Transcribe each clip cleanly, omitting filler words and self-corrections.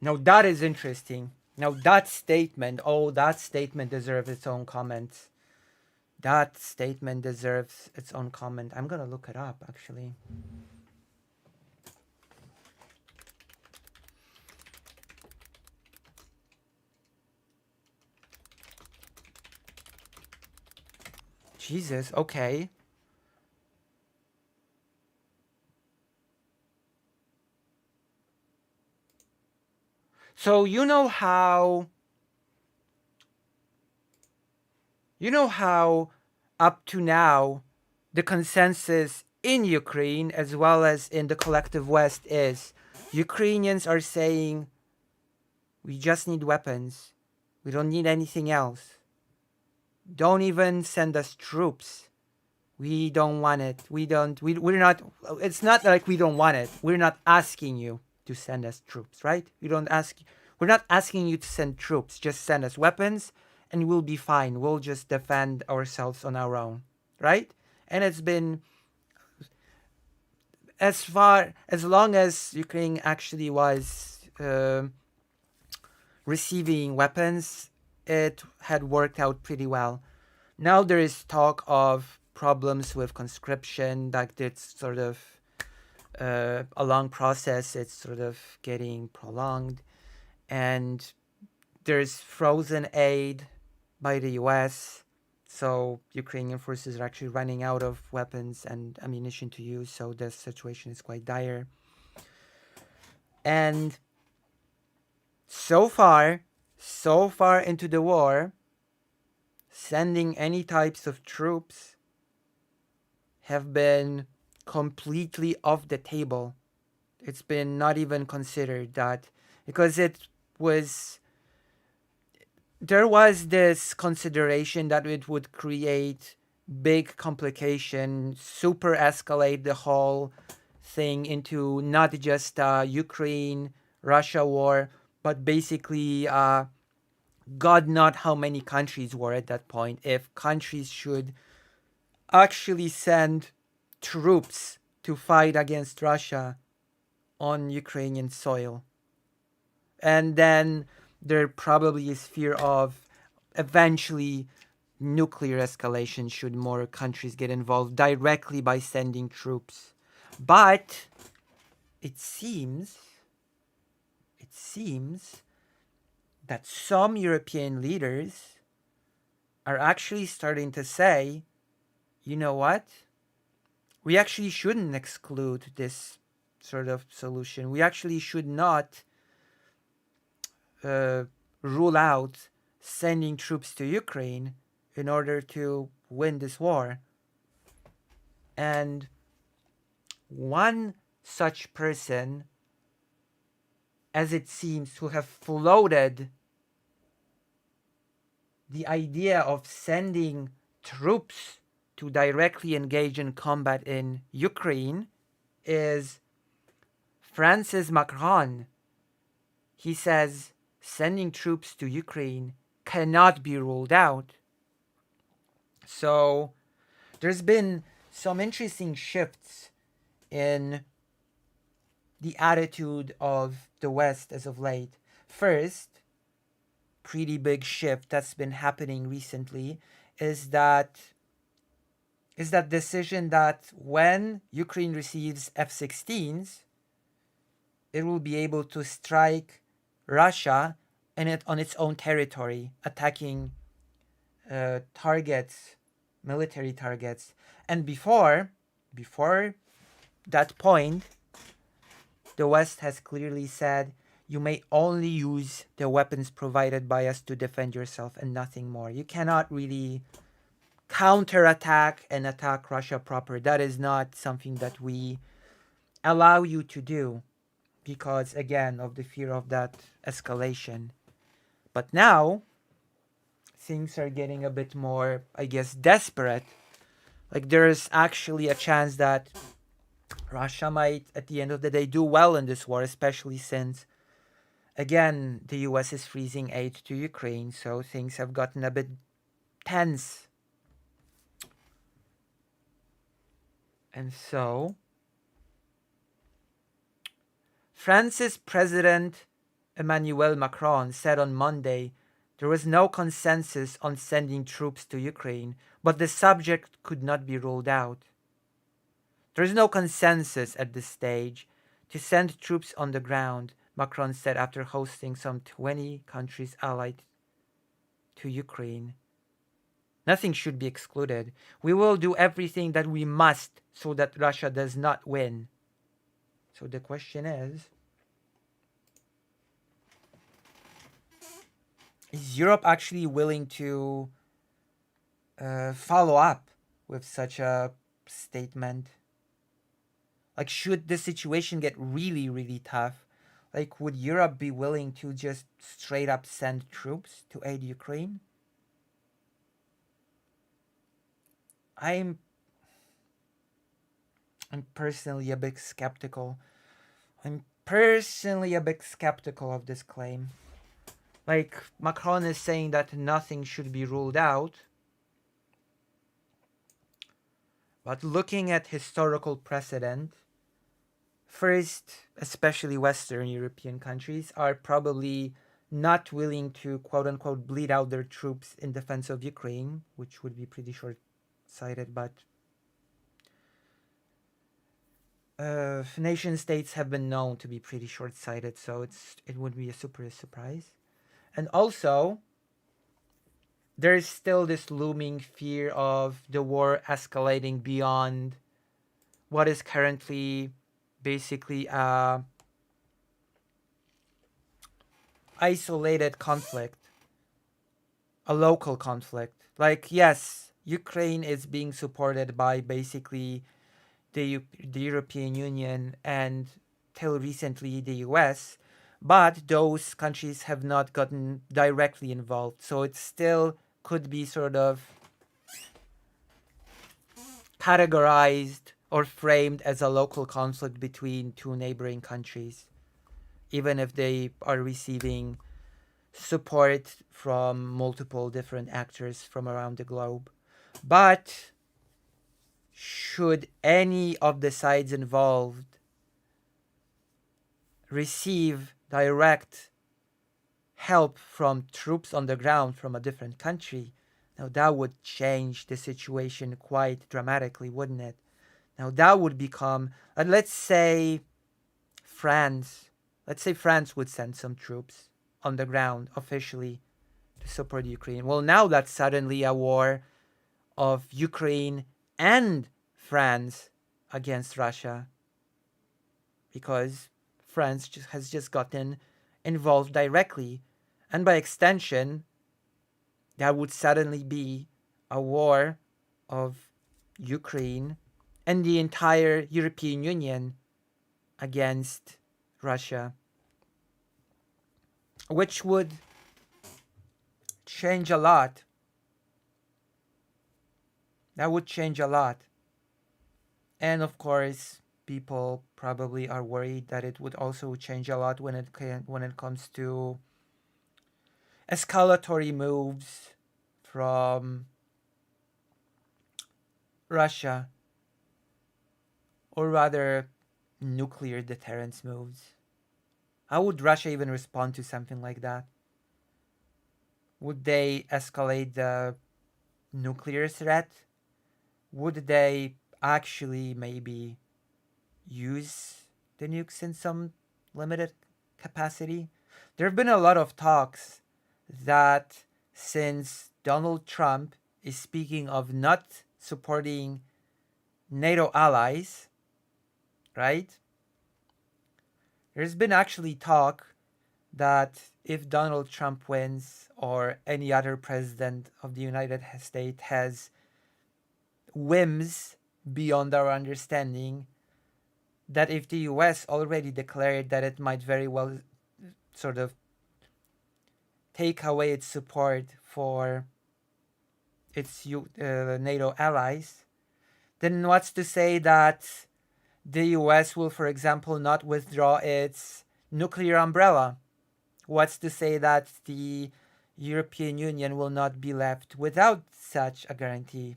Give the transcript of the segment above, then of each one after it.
Now that is interesting. Now that statement, oh, that statement deserves its own comment. That statement deserves its own comment. I'm gonna look it up actually. Jesus, okay. So you know how up to now the consensus in Ukraine as well as in the collective West is Ukrainians are saying we just need weapons. We don't need anything else. Don't even send us troops. We don't want it. We're not, it's not like we don't want it. We're not asking you to send us troops, right? We're not asking you to send troops. Just send us weapons and we'll be fine. We'll just defend ourselves on our own, right? And it's been as long as Ukraine actually was receiving weapons, it had worked out pretty well. Now there is talk of problems with conscription, like it's sort of a long process, it's sort of getting prolonged, and there's frozen aid by the US, so Ukrainian forces are actually running out of weapons and ammunition to use, so the situation is quite dire. And so far into the war, sending any types of troops have been completely off the table. It's been not even considered that because was there was this consideration that it would create big complication, super escalate the whole thing into not just Ukraine Russia war, but basically God not how many countries were at that point. If countries should actually send troops to fight against Russia on Ukrainian soil. And then there probably is fear of eventually nuclear escalation should more countries get involved directly by sending troops. But it seems it seems that some European leaders are actually starting to say, you know what? We actually shouldn't exclude this sort of solution. We actually should not uh, rule out sending troops to Ukraine in order to win this war. And one such person, as it seems, who have floated the idea of sending troops to directly engage in combat in Ukraine is Francis Macron. He says sending troops to Ukraine cannot be ruled out. So there's been some interesting shifts in the attitude of the West as of late. First, pretty big shift that's been happening recently is that decision that when Ukraine receives F-16s, it will be able to strike Russia and it on its own territory, attacking targets, military targets. And before that point, the West has clearly said you may only use the weapons provided by us to defend yourself and nothing more. You cannot really counterattack and attack Russia proper. That is not something that we allow you to do because, again, of the fear of that escalation. But now, things are getting a bit more, I guess, desperate. Like, there's actually a chance that Russia might, at the end of the day, do well in this war, especially since, again, the US is freezing aid to Ukraine, so things have gotten a bit tense. And so, France's president Emmanuel Macron said on Monday there was no consensus on sending troops to Ukraine, but the subject could not be ruled out. There is no consensus at this stage to send troops on the ground, Macron said after hosting some 20 countries allied to Ukraine. Nothing should be excluded. We will do everything that we must so that Russia does not win. So the question is Europe actually willing to follow up with such a statement? Like, should the situation get really, really tough, like, would Europe be willing to just straight up send troops to aid Ukraine? I'm personally a bit skeptical. I'm personally a bit skeptical of this claim. Like, Macron is saying that nothing should be ruled out. But looking at historical precedent, first, especially Western European countries, are probably not willing to quote unquote bleed out their troops in defense of Ukraine, which would be pretty short sighted, but nation states have been known to be pretty short sighted, so it would be a super surprise. And also, there is still this looming fear of the war escalating beyond what is currently basically a isolated conflict, a local conflict. Like, yes, Ukraine is being supported by basically the European Union and till recently the US, but those countries have not gotten directly involved. So it still could be sort of categorized or framed as a local conflict between two neighboring countries, even if they are receiving support from multiple different actors from around the globe. But should any of the sides involved receive direct help from troops on the ground from a different country, now that would change the situation quite dramatically, wouldn't it? Now that would become, let's say France would send some troops on the ground officially to support Ukraine. Well, now that's suddenly a war of Ukraine and France against Russia, because France has just gotten involved directly, and by extension, that would suddenly be a war of Ukraine and the entire European Union against Russia, which would change a lot. That would change a lot. And of course, people probably are worried that it would also change a lot when it comes to escalatory moves from Russia, or rather nuclear deterrence moves. How would Russia even respond to something like that? Would they escalate the nuclear threat? Would they actually maybe use the nukes in some limited capacity? There have been a lot of talks that since Donald Trump is speaking of not supporting NATO allies, right? There's been actually talk that if Donald Trump wins or any other president of the United States has whims beyond our understanding, that if the US already declared that it might very well sort of take away its support for its NATO allies, then what's to say that the US will, for example, not withdraw its nuclear umbrella? What's to say that the European Union will not be left without such a guarantee,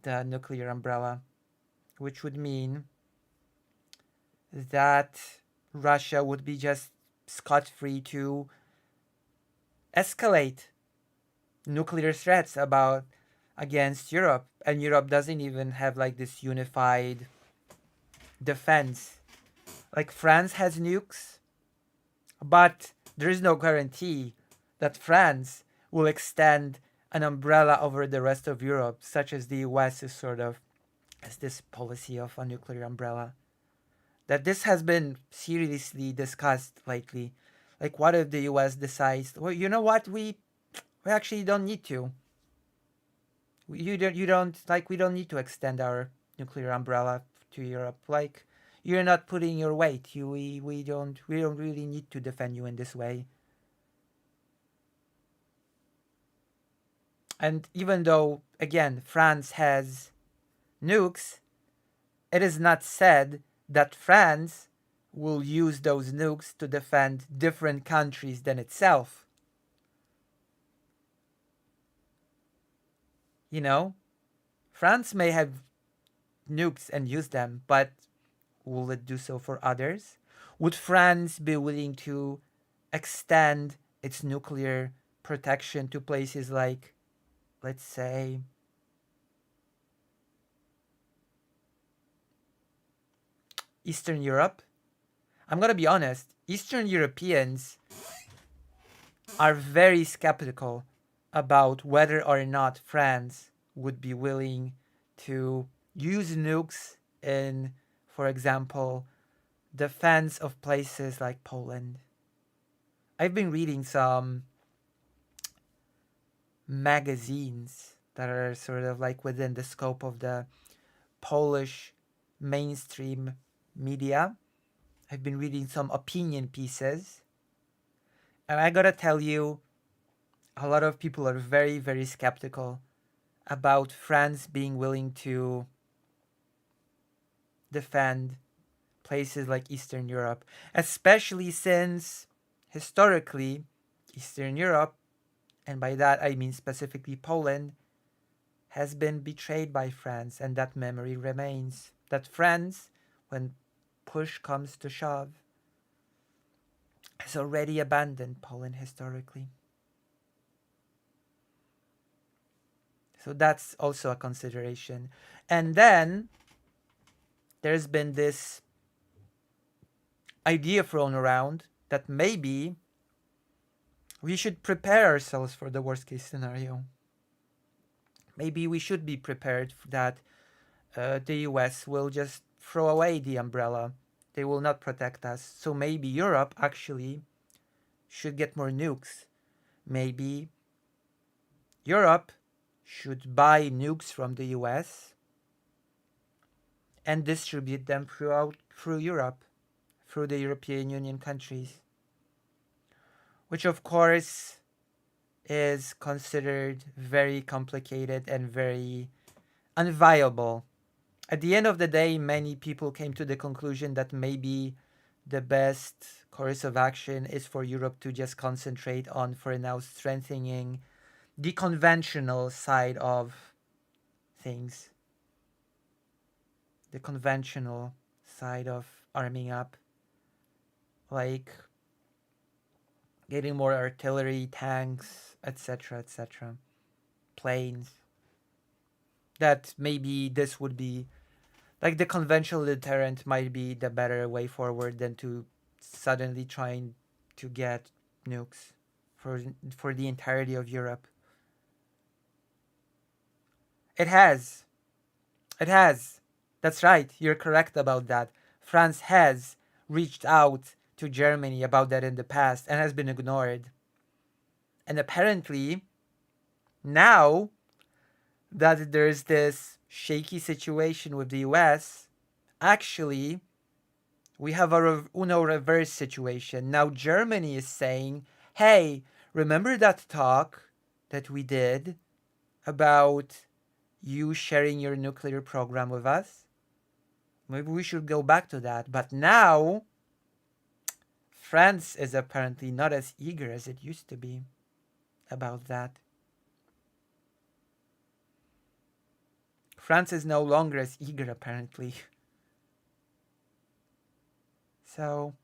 the nuclear umbrella, which would mean that Russia would be just scot-free to escalate nuclear threats about against Europe, and Europe doesn't even have like this unified defense. Like France has nukes, but there is no guarantee that France will extend an umbrella over the rest of Europe, such as the US is sort of has this policy of a nuclear umbrella. That this has been seriously discussed lately. Like, what if the US decides, well, you know what, we actually don't need to. You don't like, we don't need to extend our nuclear umbrella to Europe. Like, you're not putting your weight. We don't really need to defend you in this way. And even though, again, France has nukes, it is not said that France will use those nukes to defend different countries than itself. You know, France may have nukes and use them, but will it do so for others? Would France be willing to extend its nuclear protection to places like, let's say, Eastern Europe? I'm gonna be honest, Eastern Europeans are very skeptical about whether or not France would be willing to use nukes in, for example, defense of places like Poland. I've been reading some magazines that are sort of like within the scope of the Polish mainstream media. I've been reading some opinion pieces. And I gotta tell you, a lot of people are very, very skeptical about France being willing to defend places like Eastern Europe, especially since historically Eastern Europe, and by that I mean specifically Poland, has been betrayed by France, and that memory remains. That France, when push comes to shove, has already abandoned Poland historically. So that's also a consideration. And then there's been this idea thrown around that maybe we should prepare ourselves for the worst case scenario. Maybe we should be prepared that the US will just throw away the umbrella. They will not protect us. So maybe Europe actually should get more nukes. Maybe Europe should buy nukes from the US and distribute them through Europe, through the European Union countries, which of course is considered very complicated and very unviable. At the end of the day, many people came to the conclusion that maybe the best course of action is for Europe to just concentrate on, for now, strengthening the conventional side of things. The conventional side of arming up. Like getting more artillery, tanks, etc., etc., planes. That maybe this would be like the conventional deterrent might be the better way forward than to suddenly trying to get nukes for the entirety of Europe. It has. It has. That's right. You're correct about that. France has reached out to Germany about that in the past and has been ignored. And apparently, now that there's this shaky situation with the US, actually, we have a reverse situation. Now Germany is saying, hey, remember that talk that we did about you sharing your nuclear program with us? Maybe we should go back to that. But now, France is apparently not as eager as it used to be about that. France is no longer as eager, apparently. So,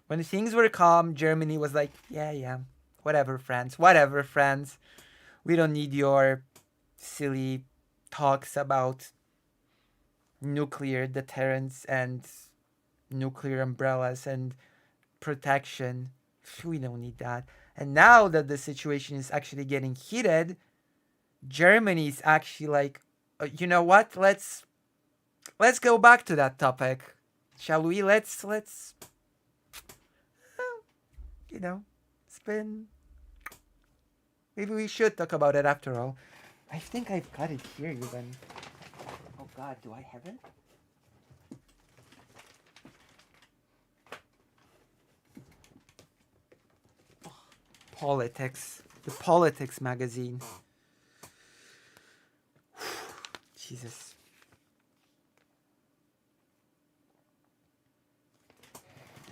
When things were calm, Germany was like, yeah, yeah, whatever, France. We don't need your silly talks about nuclear deterrence and nuclear umbrellas and protection. We don't need that. And now that the situation is actually getting heated, Germany is actually like, you know what? Let's go back to that topic, shall we? Let's you know, it's been. Maybe we should talk about it after all. I think I've got it here even. Oh God, do I have it? Politics. The Politics magazine. Jesus.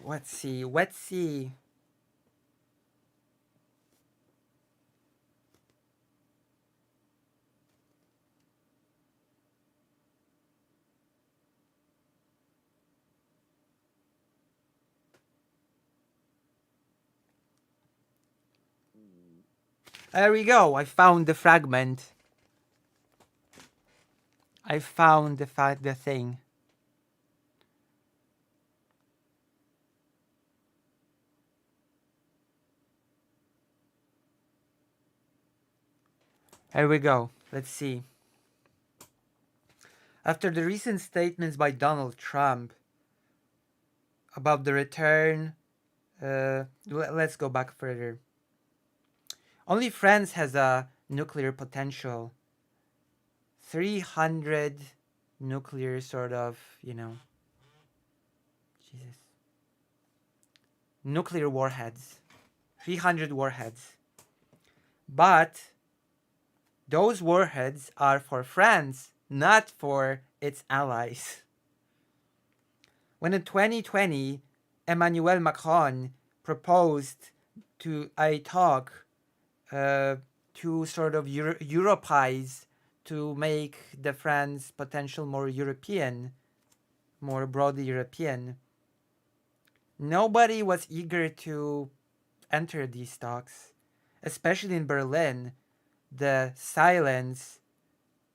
Let's see. Let's see. There we go. I found the fragment. I found the thing. Here we go. Let's see. After the recent statements by Donald Trump about the return, let's go back further. Only France has a nuclear potential. 300 nuclear sort of, Jesus. Nuclear warheads. 300 warheads. But those warheads are for France, not for its allies. When in 2020, Emmanuel Macron proposed to a talk to sort of Europeize, to make the France potential more European, more broadly European, nobody was eager to enter these talks, especially in Berlin. The silence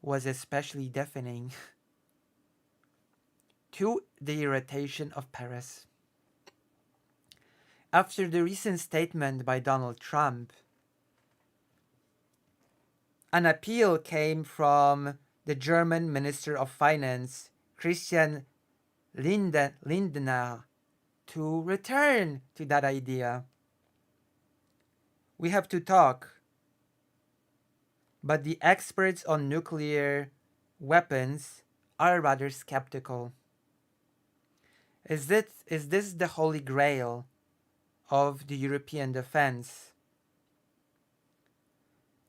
was especially deafening to the irritation of Paris. After the recent statement by Donald Trump, an appeal came from the German Minister of Finance, Christian Lindner, to return to that idea. We have to talk, but the experts on nuclear weapons are rather skeptical. Is this the holy grail of the European defense?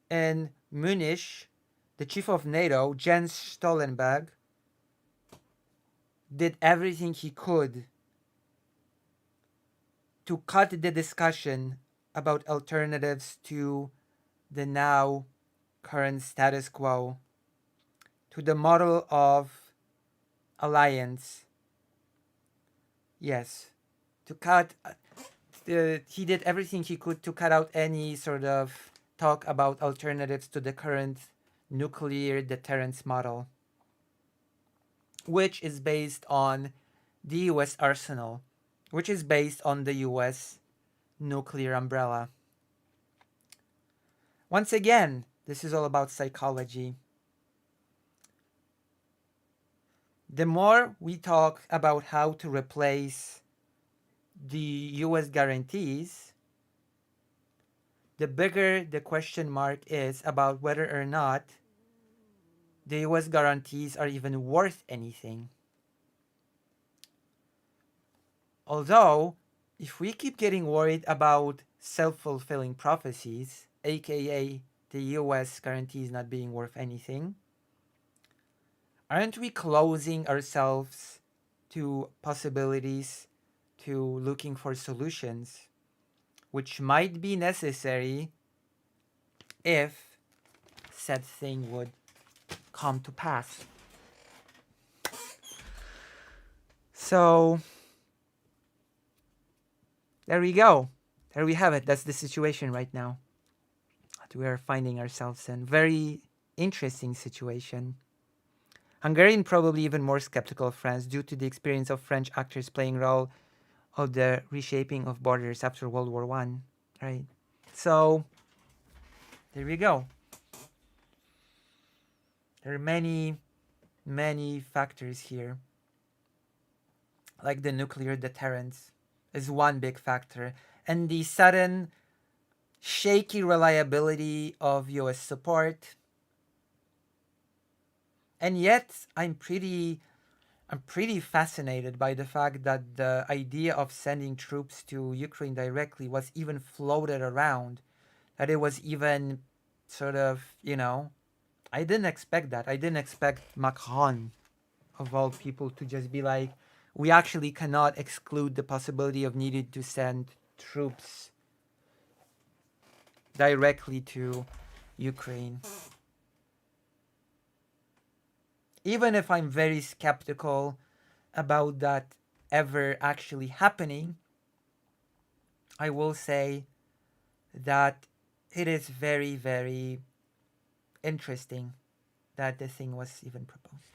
In Munich, the chief of NATO, Jens Stoltenberg, did everything he could to cut the discussion about alternatives to the now current status quo, to the model of alliance. Yes, to cut. He did everything he could to cut out any sort of talk about alternatives to the current nuclear deterrence model, which is based on the US arsenal, which is based on the US nuclear umbrella. Once again, this is all about psychology. The more we talk about how to replace the US guarantees, the bigger the question mark is about whether or not the US guarantees are even worth anything. Although, if we keep getting worried about self-fulfilling prophecies, aka the US guarantees not being worth anything, aren't we closing ourselves to possibilities, to looking for solutions, which might be necessary if said thing would come to pass? So, there we go. There we have it. That's the situation right now that we are finding ourselves in. Very interesting situation. Hungarian probably even more skeptical of France due to the experience of French actors playing role of the reshaping of borders after World War One, right? So there we go. There are many, many factors here. Like the nuclear deterrence is one big factor, and the sudden shaky reliability of US support. And yet I'm pretty fascinated by the fact that the idea of sending troops to Ukraine directly was even floated around, that it was even sort of, I didn't expect that. I didn't expect Macron, of all people, to just be like, we actually cannot exclude the possibility of needing to send troops directly to Ukraine. Even if I'm very skeptical about that ever actually happening, I will say that it is very, very interesting that the thing was even proposed.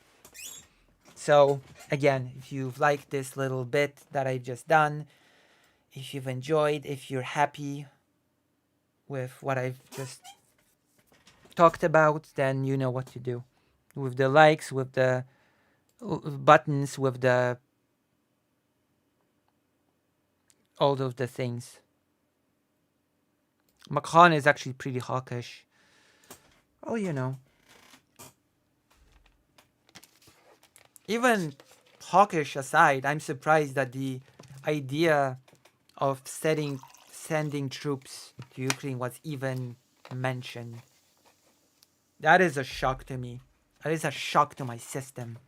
So, again, if you've liked this little bit that I've just done, if you've enjoyed, if you're happy with what I've just talked about, then you know what to do. With the likes, with the buttons, with the all of the things. Macron is actually pretty hawkish. Oh, even hawkish aside, I'm surprised that the idea of sending troops to Ukraine was even mentioned. That is a shock to me. That is a shock to my system.